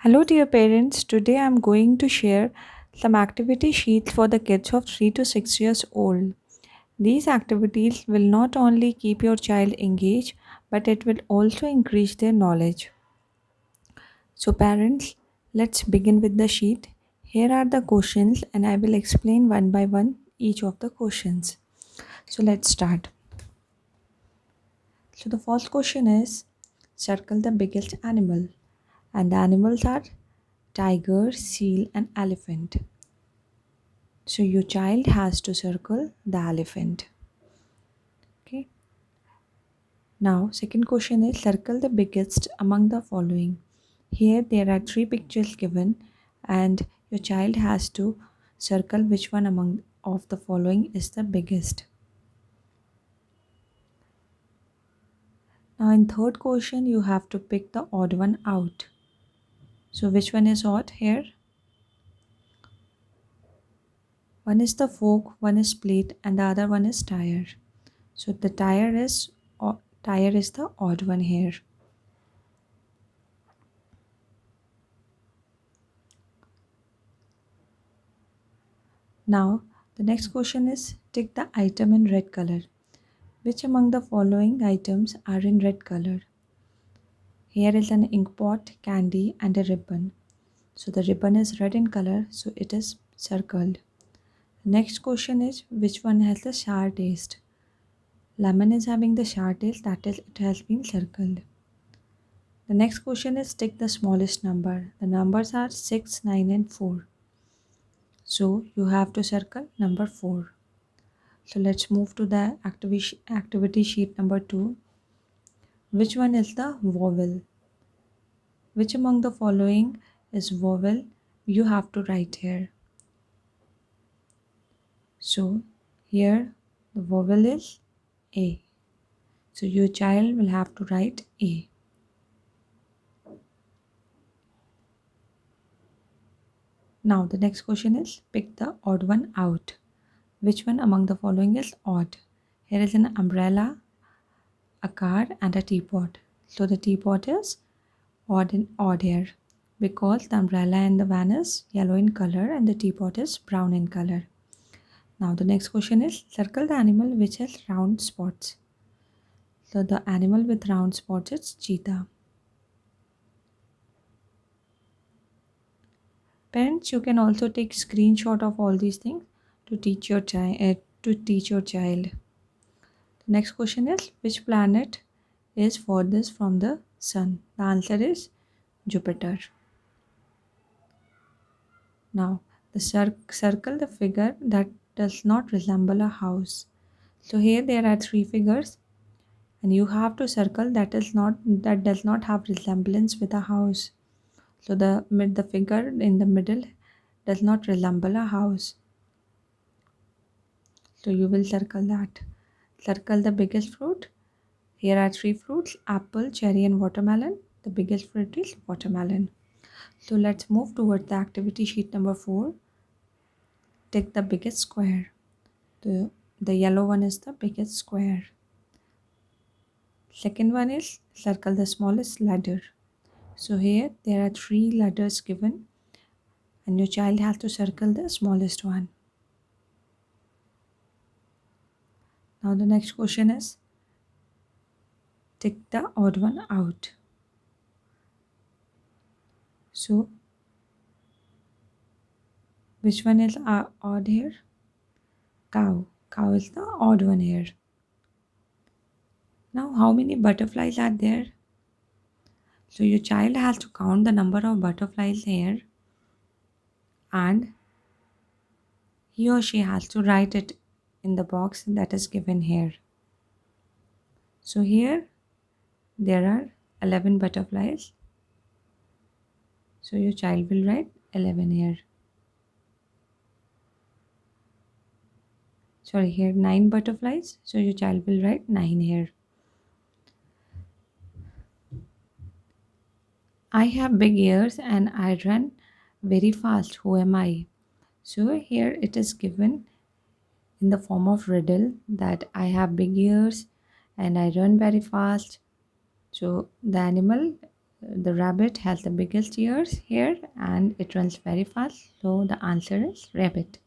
Hello, dear parents. Today I'm going to share some activity sheets for the kids of 3 to 6 years old. These activities will not only keep your child engaged, but it will also increase their knowledge. So, parents, let's begin with the sheet. Here are the questions, and I will explain one by one each of the questions. So, let's start. So, the first question is circle the biggest animal, and the animals are tiger, seal, and elephant. So your child has to circle the elephant. Okay. Now, second question is circle the biggest among the following. Here there are three pictures given, and your child has to circle which one among of the following is the biggest. Now, in third question, you have to pick the odd one out. So, which one is odd here? One is the fork, one is plate, and the other one is tire. So, the tire is the odd one here. Now, the next question is tick the item in red color. Which among the following items are in red color? Here is an ink pot, candy, and a ribbon. So the ribbon is red in color, so it is circled. The next question is which one has the sour taste? Lemon is having the sour taste, that is, it has been circled. The next question is tick the smallest number. The numbers are 6, 9, and 4. So you have to circle number 4. So let's move to the activity sheet number 2. Which one is the vowel? Which among the following is vowel? You have to write here. So here the vowel is A. So your child will have to write A. Now the next question is pick the odd one out. Which one among the following is odd? Here is an umbrella, a car, and a teapot. So the teapot is odd here because the umbrella and the van is yellow in color and the teapot is brown in color. Now the next question is circle the animal which has round spots. So the animal with round spots is cheetah. Parents, you can also take screenshot of all these things to teach your child. The next question is which planet is furthest from the sun? The answer is Jupiter. Now, the circle the figure that does not resemble a house. So here there are three figures, and you have to circle that does not have resemblance with a house. So the figure in the middle does not resemble a house. So you will circle that. Circle the biggest fruit. Here are three fruits: apple, cherry, and watermelon. The biggest fruit is watermelon. So let's move towards the activity sheet number 4. Take the biggest square. The yellow one is the biggest square. Second one is circle the smallest ladder. So here there are three ladders given, and your child has to circle the smallest one. Now the next question is take the odd one out. So which one is odd here? Cow. Cow is the odd one here. Now how many butterflies are there? So your child has to count the number of butterflies here, and he or she has to write it in the box that is given here. So here there are 11 butterflies. So your child will write 11 here. Sorry, here 9 butterflies. So your child will write 9 here. I have big ears and I run very fast. Who am I? So here it is given in the form of riddle that I have big ears and I run very fast. So the animal The rabbit has the biggest ears here and it runs very fast, so the answer is rabbit.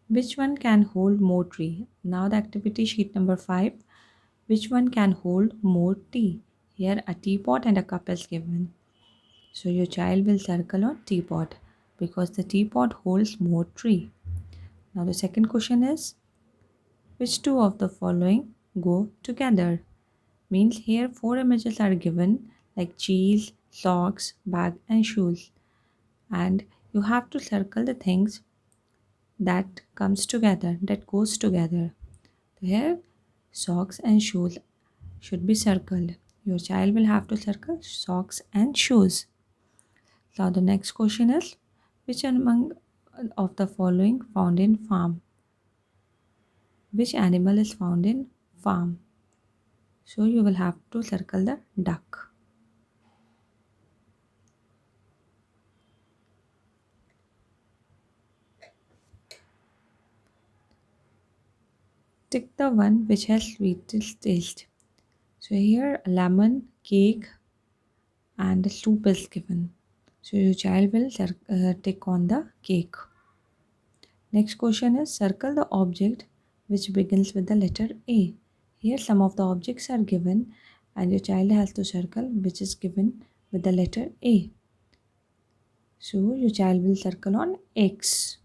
Which one can hold more tea? Now the activity sheet number 5. Which one can hold more tea? Here a teapot and a cup is given. So your child will circle on teapot because the teapot holds more tea. Now the second question is, which two of the following go together? Means here four images are given like cheese, socks, bag and shoes. And you have to circle the things that comes together, that goes together. Here socks and shoes should be circled. Your child will have to circle socks and shoes. Now the next question is, which among of the following found in farm? Which animal is found in farm? So you will have to circle the duck. Tick the one which has sweetest taste. So here lemon, cake and soup is given. So your child will tick on the cake. Next question is, circle the object which begins with the letter A. Here some of the objects are given and your child has to circle which is given with the letter A. So your child will circle on X.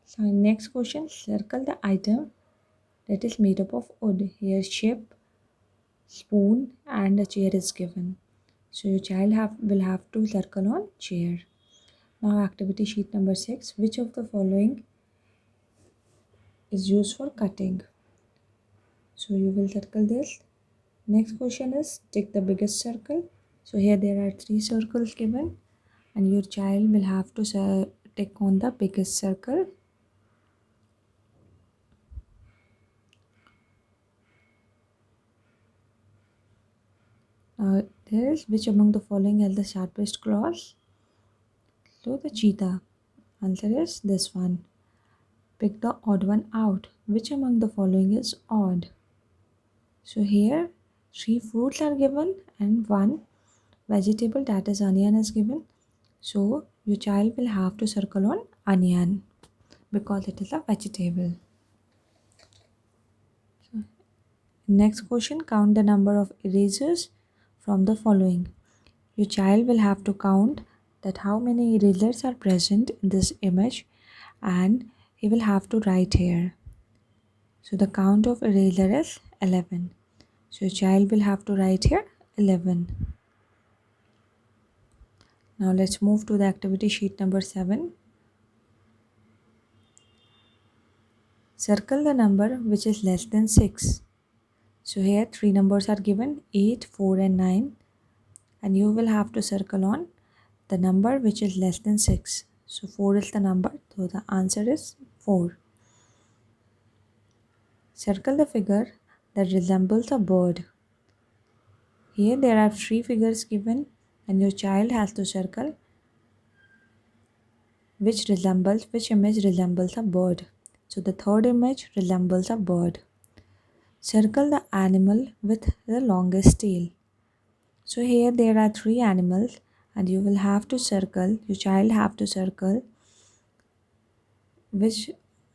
So next question, circle the item that is made up of wood. Here ship, spoon and a chair is given. So your child will have to circle on chair. Now activity sheet number 6. Which of the following is used for cutting? So you will circle this. Next question is, take the biggest circle. So here there are 3 circles given and your child will have to take on the biggest circle. There is, which among the following has the sharpest claws? So the cheetah. Answer is this one. Pick the odd one out. Which among the following is odd? So here 3 fruits are given and 1 vegetable, that is onion, is given. So your child will have to circle on onion because it is a vegetable. Next question, count the number of erasers from the following. Your child will have to count that how many erasers are present in this image and he will have to write here. So the count of eraser is 11. So your child will have to write here 11. Now let's move to the activity sheet number 7. Circle the number which is less than 6. So here 3 numbers are given, 8, 4 and 9. And you will have to circle on the number which is less than 6. So 4 is the number, so the answer is 4. Circle the figure that resembles a bird. Here there are 3 figures given and your child has to circle which image resembles a bird. So the third image resembles a bird. Circle the animal with the longest tail. So here there are 3 animals and you will have to circle, your child have to circle which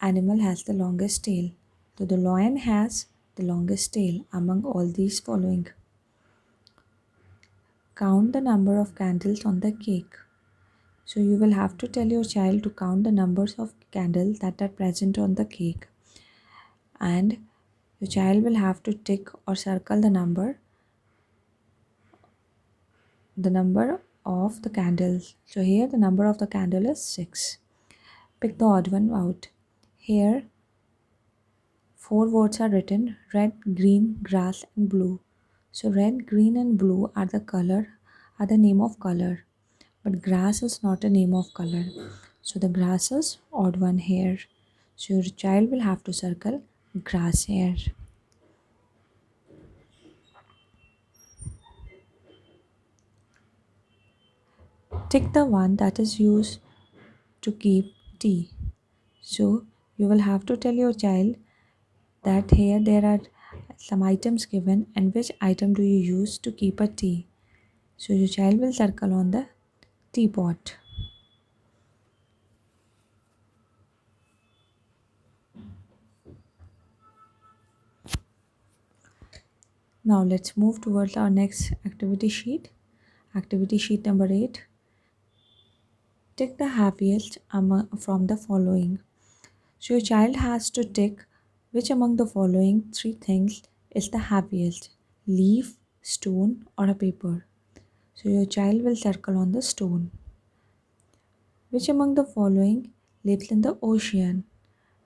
animal has the longest tail. So the lion has the longest tail among all these following. Count the number of candles on the cake. So you will have to tell your child to count the numbers of candles that are present on the cake. And your child will have to tick or circle the number of the candles. So here the number of the candle is 6. Pick the odd one out. Here 4 words are written: red, green, grass and blue. So red, green and blue are the name of color. But grass is not a name of color. So the grass is odd one here. So your child will have to circle grass here. Tick the one that is used to keep tea. So you will have to tell your child that here there are some items given and which item do you use to keep a tea. So your child will circle on the teapot. Now let's move towards our next activity sheet. Activity sheet number 8. Tick the happiest from the following. So your child has to tick which among the following three things is the happiest: leaf, stone, or a paper. So your child will circle on the stone. Which among the following lives in the ocean?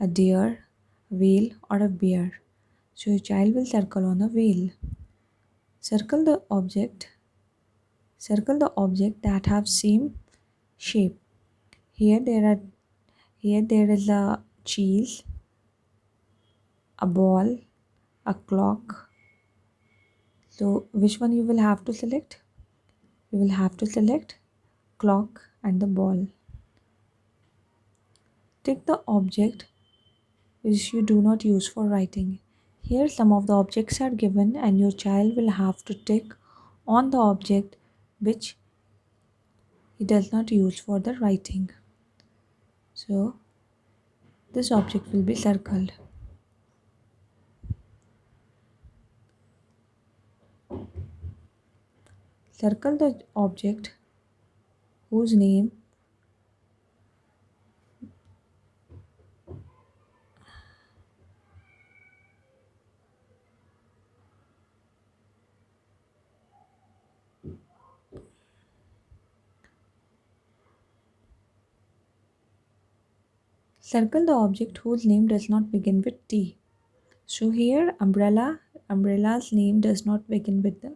A deer, whale, or a bear? So your child will circle on a whale. Circle the object. Circle the object that have same shape. Here there are here there is a cheese, a ball, a clock. So which one you will have to select? You will have to select clock and the ball. Tick the object which you do not use for writing. Here some of the objects are given and your child will have to tick on the object which he does not use for the writing. So this object will be circled. Circle the object whose name Circle the object whose name does not begin with T. So here umbrella's name does not begin with the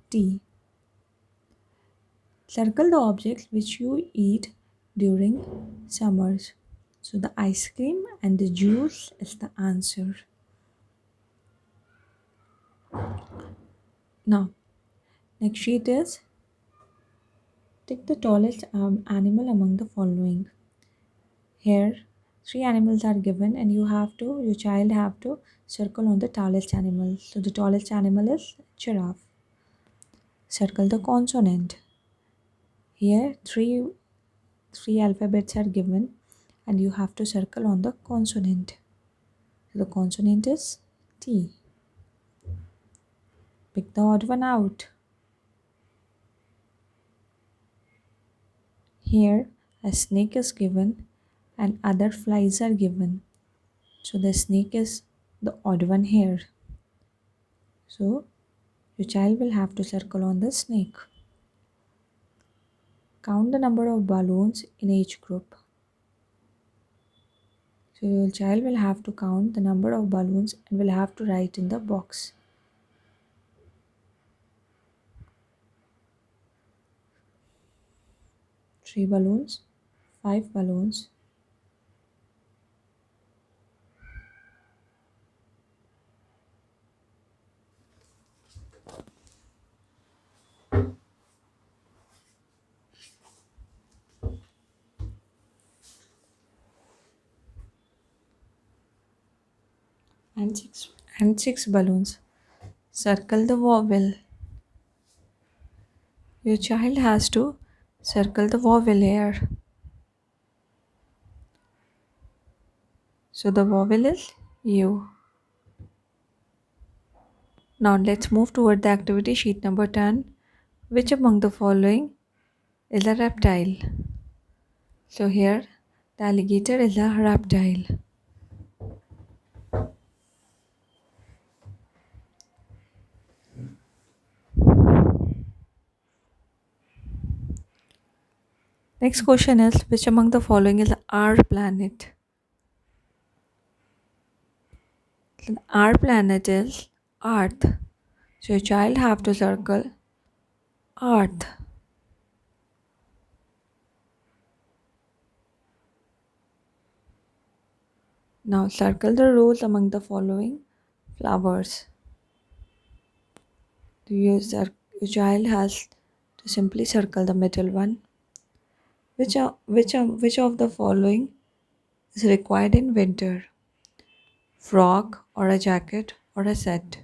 T. Circle the objects which you eat during summers. So the ice cream and the juice is the answer. Now, next sheet is tick the tallest animal among the following. Here, three animals are given, and your child have to circle on the tallest animal. So the tallest animal is giraffe. Circle the consonant. Here, three alphabets are given, and you have to circle on the consonant. So the consonant is T. Pick the odd one out. Here, a snake is given, and other flies are given. So the snake is the odd one here. So your child will have to circle on the snake. Count the number of balloons in each group. So your child will have to count the number of balloons and will have to write in the box. Three balloons, five balloons, and six balloons. Circle the vowel. Your child has to circle the vowel here. So the vowel is U. Now let's move toward the activity sheet number 10. Which among the following is a reptile? So here the alligator is a reptile. Next question is which among the following is our planet? So our planet is Earth. So your child have to circle Earth. Now circle the rows among the following flowers. Your child has to simply circle the middle one. Which of the following is required in winter? Frock or a jacket or a set?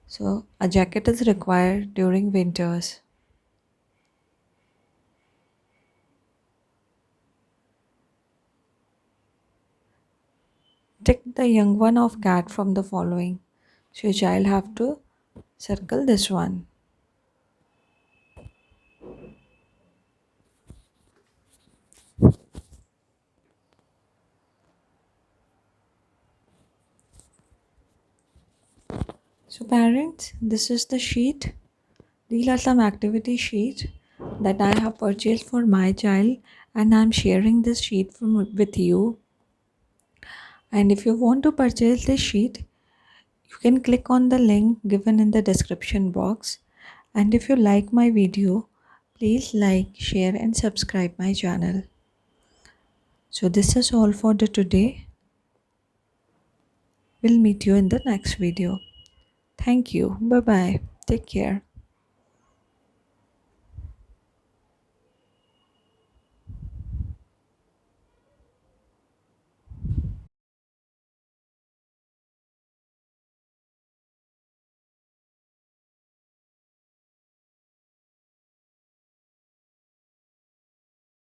So a jacket is required during winters. Take the young one of cat from the following. So your child have to circle this one. So parents, this is the sheet. These are some activity sheets that I have purchased for my child, and I'm sharing this sheet with you. And if you want to purchase this sheet, you can click on the link given in the description box. And if you like my video, please like, share and subscribe my channel. So this is all for the today. We'll meet you in the next video. Thank you. Bye bye. Take care.